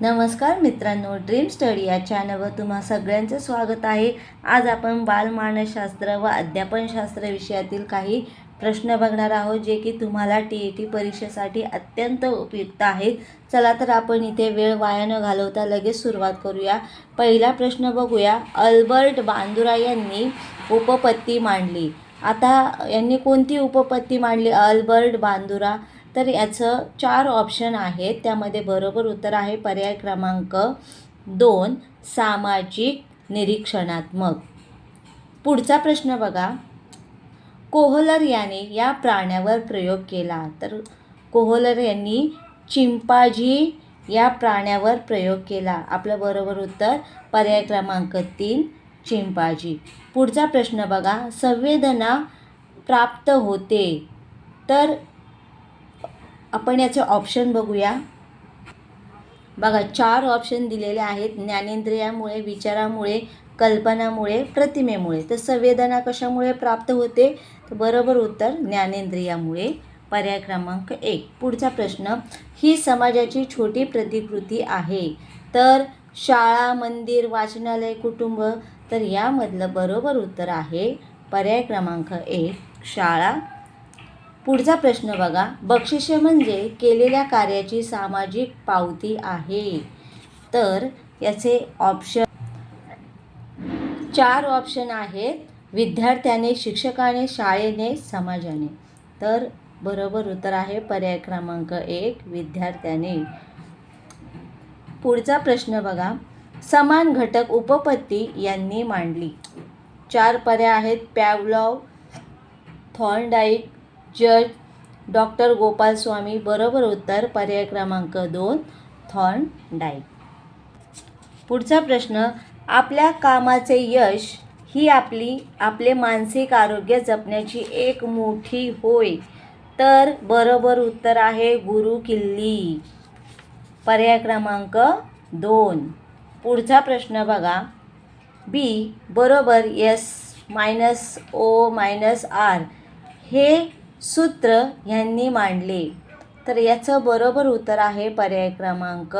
नमस्कार मित्रांनो, dream study या चॅनलवर तुम्हा सगळ्यांचं स्वागत आहे। आज आपण बालमानसशास्त्र व अध्यापनशास्त्र विषयातील काही प्रश्न बघणार आहोत, जे की तुम्हाला TET परीक्षेसाठी अत्यंत उपयुक्त आहेत। चला तर आपण इथे वेळ वाया न घालवता लगेच सुरुवात करूया। पहिला प्रश्न बघूया। अल्बर्ट बांदुरा यांनी उपपत्ती मांडली। आता यांनी कोणती उपपत्ती मांडली अल्बर्ट बांदुरा? तर याचं 4 ऑप्शन आहेत, त्यामध्ये बरोबर उत्तर आहे पर्याय क्रमांक 2 सामाजिक निरीक्षणात्मक। पुढचा प्रश्न बघा। कोहलर याने या प्राण्यावर प्रयोग केला। तर कोहलर यांनी चिंपांझी या प्राण्यावर प्रयोग केला। आपलं बरोबर उत्तर पर्याय क्रमांक 3 चिंपांझी। पुढचा प्रश्न बघा। संवेदना प्राप्त होते। तर आपण याचे ऑप्शन बघूया। बघा 4 ऑप्शन दिलेले आहेत। ज्ञानेंद्रियामुळे, विचारामुळे, कल्पनामुळे, प्रतिमेमुळे। तर संवेदना कशामुळे प्राप्त होते? तर बरोबर उत्तर ज्ञानेंद्रियामुळे, पर्याय क्रमांक 1। पुढचा प्रश्न। ही समाजाची छोटी प्रतिकृती आहे। तर शाळा, मंदिर, वाचनालय, कुटुंब। तर यामधलं बरोबर उत्तर आहे पर्याय क्रमांक 1 शाळा। पुढचा प्रश्न बघा। बक्षिसे म्हणजे केलेल्या कार्याची सामाजिक पावती आहे। तर याचे ऑप्शन 4 ऑप्शन आहेत। विद्यार्थ्याने, शिक्षकाने, शाळेने, समाजाने। तर बरोबर उत्तर आहे पर्याय क्रमांक 1 विद्यार्थ्याने। पुढचा प्रश्न बघा। समान घटक उपपत्ती यांनी मांडली। 4 पर्याय आहेत। पॅव्लॉव, थॉर्नडाईक, जज, डॉक्टर गोपालस्वामी। बरोबर उत्तर पर्याय क्रमांक 2 थॉर्नडाईक। पुढचा प्रश्न। आपल्या कामाचे यश ही आपले मानसिक आरोग्य जपण्याची एक मोठी होय। तर बरोबर उत्तर आहे गुरुकिल्ली, पर्याय क्रमांक 2। पुढचा प्रश्न बघा। B बरोबर S-O-R हे सूत्र यांनी मांडले। तर याचं बरोबर उत्तर आहे पर्याय क्रमांक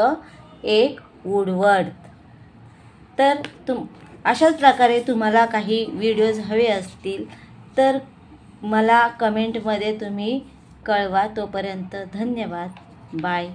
1 वुडवर्थ। तर अशाच प्रकारे तुम्हाला काही व्हिडिओज हवे असतील तर मला कमेंटमध्ये तुम्ही कळवा। तोपर्यंत धन्यवाद, बाय।